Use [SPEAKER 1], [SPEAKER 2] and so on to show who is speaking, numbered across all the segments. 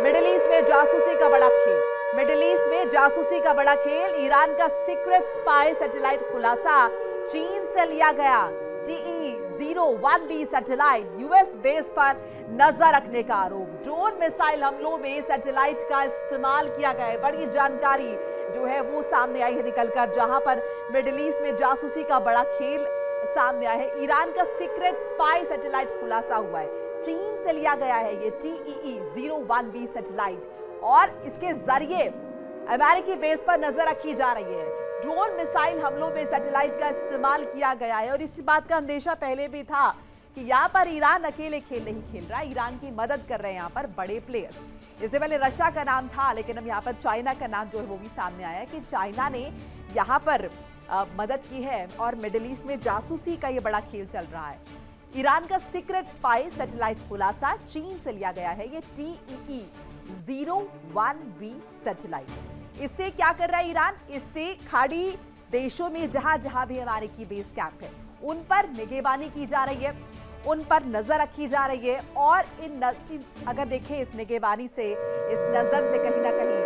[SPEAKER 1] Middle east में जासूसी का बड़ा खेल। मिडिल ईस्ट में जासूसी का बड़ा खेल। ईरान का सीक्रेट स्पाई सैटेलाइट खुलासा चीन से लिया गया। TE-01B सैटेलाइट यूएस बेस पर नजर रखने का आरोप। ड्रोन मिसाइल हमलों में सैटेलाइट का इस्तेमाल किया गया है। बड़ी जानकारी जो है वो सामने आई है निकलकर, जहां पर मिडिल ईस्ट में जासूसी का बड़ा खेल सामने आया है। ईरान का सीक्रेट स्पाई सैटेलाइट खुलासा हुआ है। चीन से लिया गया है ये TE-01B सैटेलाइट और इसके जरिए अमेरिकी बेस पर नजर रखी जा रही है। ड्रोन मिसाइल हमलों में सैटेलाइट का इस्तेमाल किया गया है और इस बात का अंदेशा पहले भी था कि यहाँ पर ईरान अकेले खेल नहीं खेल रहा है, ईरान की मदद कर रहे हैं यहाँ पर बड़े प्लेयर्स। इससे पहले रशिया का नाम था, लेकिन अब यहाँ पर चाइना का नाम जो है वो भी सामने आया है कि चाइना ने यहाँ पर मदद की है और मिडिल ईस्ट में जासूसी का ये बड़ा खेल चल रहा है। ईरान का सीक्रेट स्पाई सैटेलाइट खुलासा चीन से लिया गया है ये TE-01B सैटेलाइट। इससे क्या कर रहा है ईरान? इससे खाड़ी देशों में जहां जहां भी अमेरिकी बेस कैंप है उन पर निगरानी की जा रही है, उन पर नजर रखी जा रही है और अगर देखें इस निगरानी से, इस नजर से कहीं ना कहीं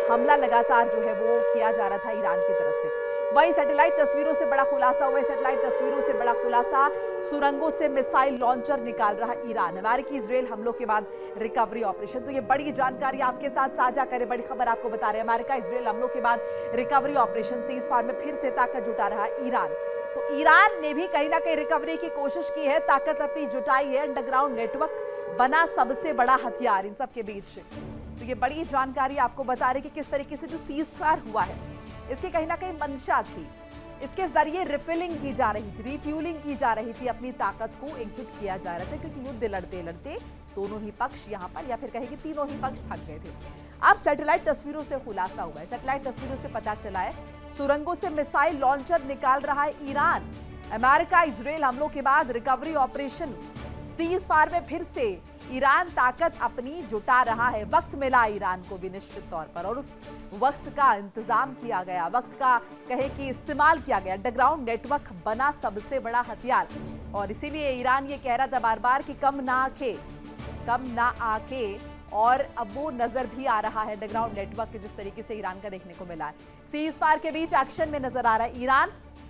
[SPEAKER 1] हमला लगातार जो है वो किया जा रहा था ईरान की तरफ से। वही सैटेलाइट तस्वीरों से बड़ा खुलासा हुआ है। सैटेलाइट तस्वीरों से बड़ा खुलासा, सुरंगों से मिसाइल लॉन्चर निकाल रहा ईरान। अमेरिकी इजराइल हमलों के बाद रिकवरी ऑपरेशन, तो ये बड़ी जानकारी आपके साथ साझा करें। बड़ी खबर आपको बता रहे हैं, अमेरिका इजराइल हमलों के बाद रिकवरी ऑपरेशन से इस फार में फिर से ताकत जुटा रहा ईरान। तो ईरान ने भी कहीं ना कहीं रिकवरी की कोशिश की है, ताकत अपनी जुटाई है। अंडरग्राउंड नेटवर्क बना सबसे बड़ा हथियार इन सब के बीच। तो ये बड़ी जानकारी आपको बता रहे कि किस तरीके से जो सीज फायर हुआ है इसकी कहीं ना कहीं मंशा थी। इसके जरिए रिफिलिंग की जा रही थी, रिफ्यूलिंग की जा रही थी, अपनी ताकत को एकजुट किया जा रहा था, क्योंकि युद्ध लड़ते लड़ते दोनों ही पक्ष यहाँ पर, या फिर कहें कि तीनों ही पक्ष थक गए थे। अब सैटेलाइट तस्वीरों से खुलासा हुआ है। सैटेलाइट तस्वीरों से पता चला है सुरंगों से मिसाइल लॉन्चर निकाल रहा है ईरान। अमेरिका इजराइल हमलों के बाद रिकवरी ऑपरेशन सीज फायर में फिर से ईरान ताकत अपनी जुटा रहा है। वक्त मिला ईरान को भी निश्चित तौर पर, और उस वक्त का इंतजाम किया गया, वक्त का कहे कि इस्तेमाल किया गया। अंडरग्राउंड नेटवर्क बना सबसे बड़ा हथियार, और इसीलिए ईरान ये कह रहा था बार बार कि कम ना आके, और अब वो नजर भी आ रहा है अंडरग्राउंड नेटवर्क जिस तरीके से ईरान का देखने को मिला है। सीज फायर के बीच एक्शन में नजर आ रहा है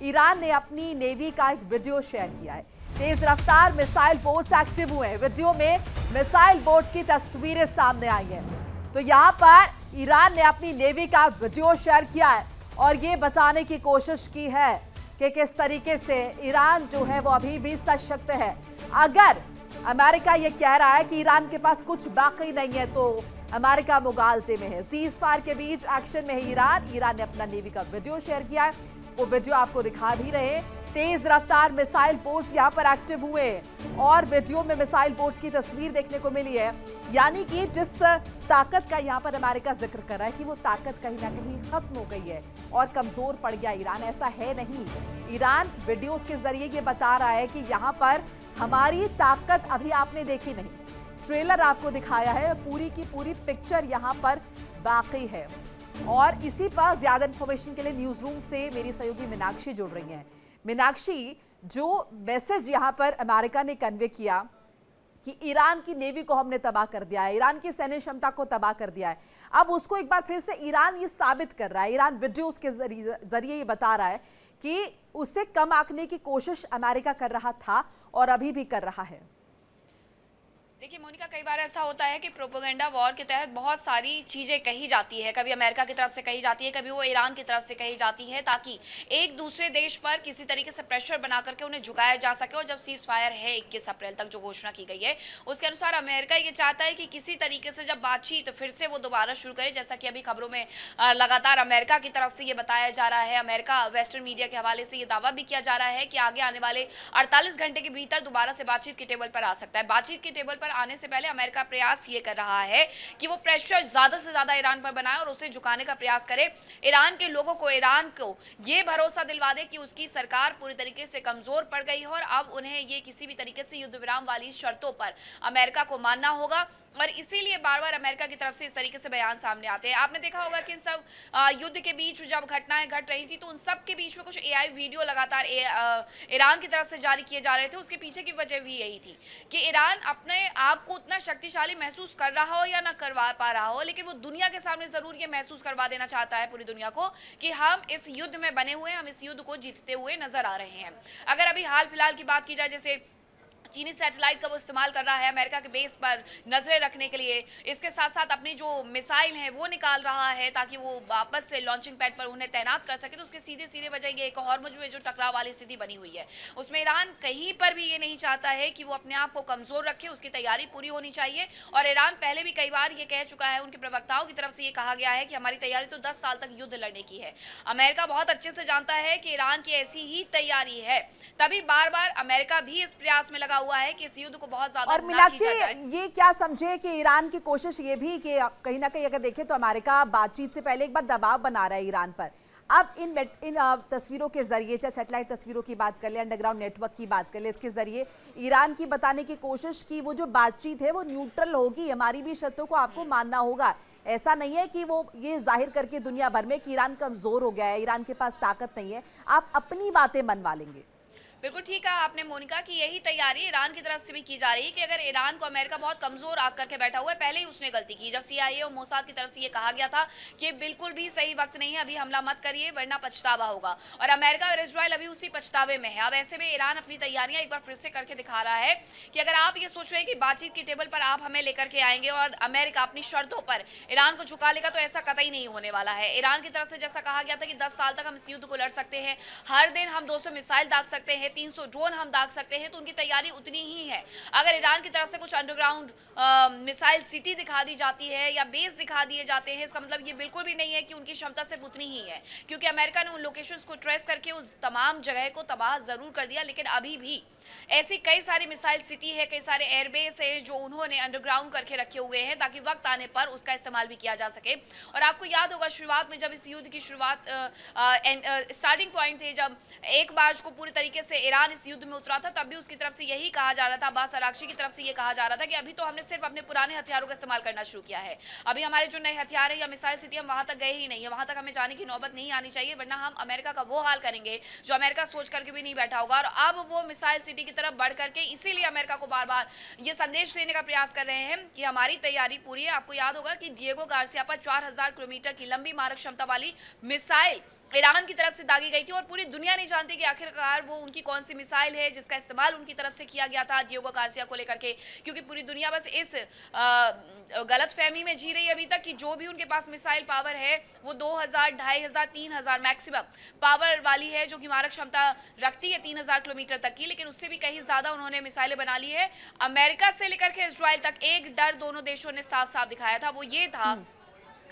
[SPEAKER 1] ईरान ने अपनी नेवी का एक वीडियो शेयर किया है। तेज रफ्तार मिसाइल बोट्स एक्टिव हुए हैं। वीडियो में मिसाइल बोट्स की तस्वीरें सामने आई हैं। तो यहाँ पर ईरान ने अपनी नेवी का वीडियो शेयर किया है और ये बताने की कोशिश की है कि किस तरीके से ईरान जो है वो अभी भी सशक्त है। अगर अमेरिका ये कह रहा है कि ईरान के पास कुछ बाकी नहीं है, तो अमेरिका मुगालते में है। सीज फायर के बीच एक्शन में है ईरान ने अपना नेवी का वीडियो शेयर किया है, वो वीडियो आपको दिखा भी रहे। तेज रफ्तार मिसाइल बोट्स यहां पर एक्टिव हुए और वीडियो में मिसाइल बोट्स की तस्वीर देखने को मिली है। यानी कि जिस ताकत का यहां पर अमेरिका जिक्र कर रहा है कि वो ताकत कहीं ना कहीं खत्म हो गई है और कमजोर पड़ गया ईरान, ऐसा है नहीं। ईरान वीडियोस के जरिए ये बता रहा है कि यहां पर हमारी ताकत अभी आपने देखी नहीं। ट्रेलर आपको दिखाया है, पूरी की पूरी पिक्चर यहां पर बाकी है। और इसी पर ज्यादा इंफॉर्मेशन के लिए न्यूज रूम से मेरी सहयोगी मीनाक्षी जुड़ रही हैं। मीनाक्षी, जो मैसेज यहां पर अमेरिका ने कन्वे किया कि ईरान की नेवी को हमने तबाह कर दिया है, ईरान की सैन्य क्षमता को तबाह कर दिया है, अब उसको एक बार फिर से ईरान ये साबित कर रहा है। ईरान वीडियोस के जरिए ये बता रहा है कि उससे कम आंकने की कोशिश अमेरिका कर रहा था और अभी भी कर रहा है।
[SPEAKER 2] देखिए मोनिका, कई बार ऐसा होता है कि प्रोपेगेंडा वॉर के तहत बहुत सारी चीज़ें कही जाती है। कभी अमेरिका की तरफ से कही जाती है, कभी वो ईरान की तरफ से कही जाती है, ताकि एक दूसरे देश पर किसी तरीके से प्रेशर बना करके उन्हें झुकाया जा सके। और जब सीज फायर है 21 अप्रैल तक जो घोषणा की गई है, उसके अनुसार अमेरिका ये चाहता है कि किसी तरीके से जब बातचीत फिर से वो दोबारा शुरू करे, जैसा कि अभी खबरों में लगातार अमेरिका की तरफ से ये बताया जा रहा है। अमेरिका वेस्टर्न मीडिया के हवाले से ये दावा भी किया जा रहा है कि आगे आने वाले 48 घंटे के भीतर दोबारा से बातचीत के टेबल पर आ सकता है। बातचीत के टेबल पर आने से पहले अमेरिका प्रयास ये कर रहा है कि वो प्रेशर ज्यादा से ज्यादा ईरान पर बनाए और उसे झुकाने का प्रयास करे। ईरान के लोगों को, ईरान को ये भरोसा दिलवा दे कि उसकी सरकार पूरी तरीके से कमजोर पड़ गई है और अब उन्हें ये किसी भी तरीके से युद्ध विराम वाली शर्तों पर अमेरिका को मानना होगा। और इसीलिए बार बार अमेरिका की तरफ से इस तरीके से बयान सामने आते हैं। आपने देखा होगा कि इन सब युद्ध के बीच जब घटनाएं घट रही थी, तो उन सब के बीच में कुछ एआई वीडियो लगातार ईरान की तरफ से जारी किए जा रहे थे। उसके पीछे की वजह भी यही थी कि ईरान अपने आप को उतना शक्तिशाली महसूस कर रहा हो या ना करवा पा रहा हो, लेकिन वो दुनिया के सामने जरूर ये महसूस करवा देना चाहता है पूरी दुनिया को कि हम इस युद्ध में बने हुए हैं, हम इस युद्ध को जीतते हुए नजर आ रहे हैं। अगर अभी हाल फिलहाल की बात की जाए, जैसे चीनी सैटेलाइट का वो इस्तेमाल कर रहा है अमेरिका के बेस पर नजरें रखने के लिए, इसके साथ साथ अपनी जो मिसाइल है वो निकाल रहा है ताकि वो वापस से लॉन्चिंग पैड पर उन्हें तैनात कर सके, तो उसके सीधे सीधे वजह ये एक हॉर्मुज में जो टकराव वाली स्थिति बनी हुई है उसमें ईरान कहीं पर भी ये नहीं चाहता है कि वो अपने आप को कमजोर रखे, उसकी तैयारी पूरी होनी चाहिए। और ईरान पहले भी कई बार ये कह चुका है, उनके प्रवक्ताओं की तरफ से ये कहा गया है कि हमारी तैयारी तो 10 साल तक युद्ध लड़ने की है। अमेरिका बहुत अच्छे से जानता है कि ईरान की ऐसी ही तैयारी है, तभी बार बार अमेरिका भी इस प्रयास में लगा हुआ है कि इस युद्ध को बहुत ज्यादा
[SPEAKER 1] और मीनाक्षी ये क्या समझे कि ईरान की कोशिश ये भी कि कहीं ना कहीं अगर देखें तो अमेरिका बातचीत से पहले एक बार दबाव बना रहा है ईरान पर। अब इन तस्वीरों के जरिए, चाहे सैटेलाइट तस्वीरों की बात कर ले, अंडरग्राउंड नेटवर्क की बात कर ले, इसके जरिए ईरान की बताने की कोशिश की वो जो बातचीत है वो न्यूट्रल होगी, हमारी भी शर्तों को आपको मानना होगा। ऐसा नहीं है कि वो ये जाहिर करके दुनिया भर में कि ईरान कमजोर हो गया है, ईरान के पास ताकत नहीं है, आप अपनी बातें मनवा लेंगे।
[SPEAKER 2] बिल्कुल ठीक कहा आपने मोनिका कि यही तैयारी ईरान की तरफ से भी की जा रही है कि अगर ईरान को अमेरिका बहुत कमजोर आग करके बैठा हुआ है, पहले ही उसने गलती की जब CIA और मोसाद की तरफ से ये कहा गया था कि बिल्कुल भी सही वक्त नहीं है, अभी हमला मत करिए वरना पछतावा होगा, और अमेरिका और इजराइल अभी उसी पछतावे में है। अब ऐसे में ईरान अपनी तैयारियां एक बार फिर से करके दिखा रहा है कि अगर आप ये सोच रहे हैं कि बातचीत की टेबल पर आप हमें लेकर के आएंगे और अमेरिका अपनी शर्तों पर ईरान को झुका लेगा, तो ऐसा कतई नहीं होने वाला है। ईरान की तरफ से जैसा कहा गया था कि 10 साल तक हम इस युद्ध को लड़ सकते हैं, हर दिन हम 200 मिसाइल दाग सकते हैं, 300 ड्रोन हम दाग सकते हैं, तो उनकी तैयारी उतनी ही है। अगर ईरान की तरफ से कुछ अंडरग्राउंड मिसाइल सिटी दिखा दी जाती है या बेस दिखा दिए जाते हैं, इसका मतलब ये बिल्कुल भी नहीं है कि उनकी क्षमता सिर्फ उतनी ही है, क्योंकि अमेरिका ने उन लोकेशंस को ट्रेस करके उस तमाम जगह को तबाह जरूर कर दिया, लेकिन अभी भी ऐसी कई सारी मिसाइल सिटी है, कई सारे एयरबेस है जो उन्होंने अंडरग्राउंड करके रखे हुए हैं ताकि वक्त आने पर उसका इस्तेमाल भी किया जा सके। और आपको याद होगा शुरुआत में जब इस युद्ध की शुरुआत स्टार्टिंग पॉइंट थे, जब 1 मार्च को पूरी तरीके से ईरान इस युद्ध में उतरा था, तब भी उसकी तरफ से यही कहा जा रहा था, अब्बास अरागची की तरफ से ये कहा जा रहा था कि अभी तो हमने सिर्फ अपने पुराने हथियारों का इस्तेमाल करना शुरू किया है, अभी हमारे जो नए हथियार है या मिसाइल सिटी हम वहां तक गए ही नहीं है, वहां तक हमें जाने की नौबत नहीं आनी चाहिए, वरना हम अमेरिका का वो हाल करेंगे जो अमेरिका सोच करके भी नहीं बैठा होगा। और अब वो मिसाइल सिटी की तरफ बढ़ करके इसीलिए अमेरिका को बार बार ये संदेश देने का प्रयास कर रहे हैं कि हमारी तैयारी पूरी है। आपको याद होगा कि डिएगो गार्सिया पर 4000 किलोमीटर की लंबी मारक क्षमता वाली मिसाइल ईरान की तरफ से दागी गई थी और पूरी दुनिया नहीं जानती कि आखिरकार वो उनकी कौन सी मिसाइल है जिसका इस्तेमाल उनकी तरफ से किया गया था डिएगो गार्सिया को लेकर के, क्योंकि पूरी दुनिया बस इस गलतफहमी में जी रही है अभी तक कि जो भी उनके पास मिसाइल पावर है वो 2000, 2500, 3000 मैक्सिमम पावर वाली है, जो कि मारक क्षमता रखती है 3000 किलोमीटर तक की, लेकिन उससे भी कहीं ज्यादा उन्होंने मिसाइलें बना ली है। अमेरिका से लेकर के इजराइल तक एक डर दोनों देशों ने साफ साफ दिखाया था, वो ये था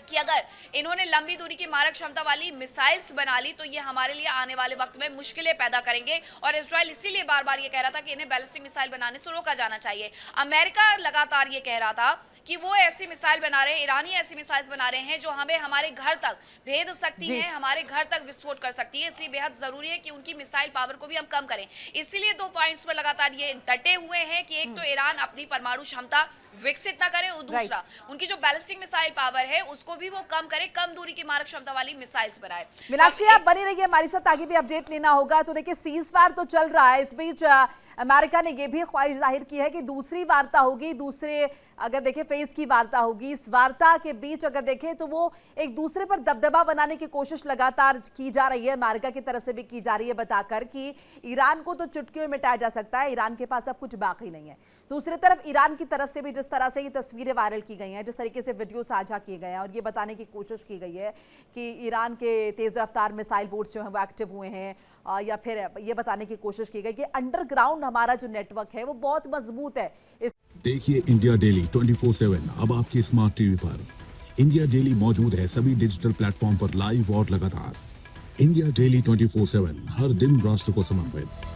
[SPEAKER 2] कि अगर इन्होंने लंबी दूरी की मारक क्षमता वाली मिसाइल्स बना ली तो ये हमारे लिए आने वाले वक्त में मुश्किलें पैदा करेंगे, और इजराइल इसीलिए बार बार ये कह रहा था कि इन्हें बैलिस्टिक मिसाइल बनाने से रोका जाना चाहिए। अमेरिका लगातार ये कह रहा था कि वो ऐसी मिसाइल बना रहे हैं, ईरानी ऐसी मिसाइल्स बना रहे हैं जो हमें हमारे घर तक भेद सकती हैं, हमारे घर तक विस्फोट कर सकती है, इसलिए बेहद जरूरी है कि उनकी मिसाइल पावर को भी हम कम करें। इसीलिए 2 पॉइंट्स पर लगातार ये डटे हुए हैं कि एक तो ईरान अपनी परमाणु क्षमता विकसित ना करे और दूसरा उनकी जो बैलिस्टिक मिसाइल पावर है उसको भी वो कम करे, कम दूरी की मारक क्षमता वाली मिसाइल्स बनाए।
[SPEAKER 1] मीनाक्षी आप बनी रहिए हमारे साथ, आगे भी अपडेट लेना होगा। तो देखिए सीज फायर तो चल रहा है, इस बीच अमेरिका ने यह भी ख्वाहिश जाहिर की है कि दूसरी वार्ता होगी, दूसरे अगर देखें फेज की वार्ता होगी। इस वार्ता के बीच अगर देखें तो वो एक दूसरे पर दबदबा बनाने की कोशिश लगातार की जा रही है, अमेरिका की तरफ से भी की जा रही है, बताकर कि ईरान को तो चुटकियों में मिटाया जा सकता है, ईरान के पास अब कुछ बाकी नहीं है। दूसरी तरफ ईरान की तरफ से भी जिस तरह से ये तस्वीरें वायरल की गई हैं, जिस तरीके से वीडियो साझा किए गए हैं और ये बताने की कोशिश की गई है कि ईरान के तेज रफ्तार मिसाइल बोर्ड्स जो हैं वो एक्टिव हुए हैं, या फिर ये बताने की कोशिश की गई कि अंडरग्राउंड हमारा जो नेटवर्क है वो बहुत मजबूत है।
[SPEAKER 3] देखिए इंडिया डेली 24/7 अब आपकी स्मार्ट टीवी पर। इंडिया डेली मौजूद है सभी डिजिटल प्लेटफॉर्म पर लाइव और लगातार। इंडिया डेली 24/7 हर दिन राष्ट्र को समर्पित।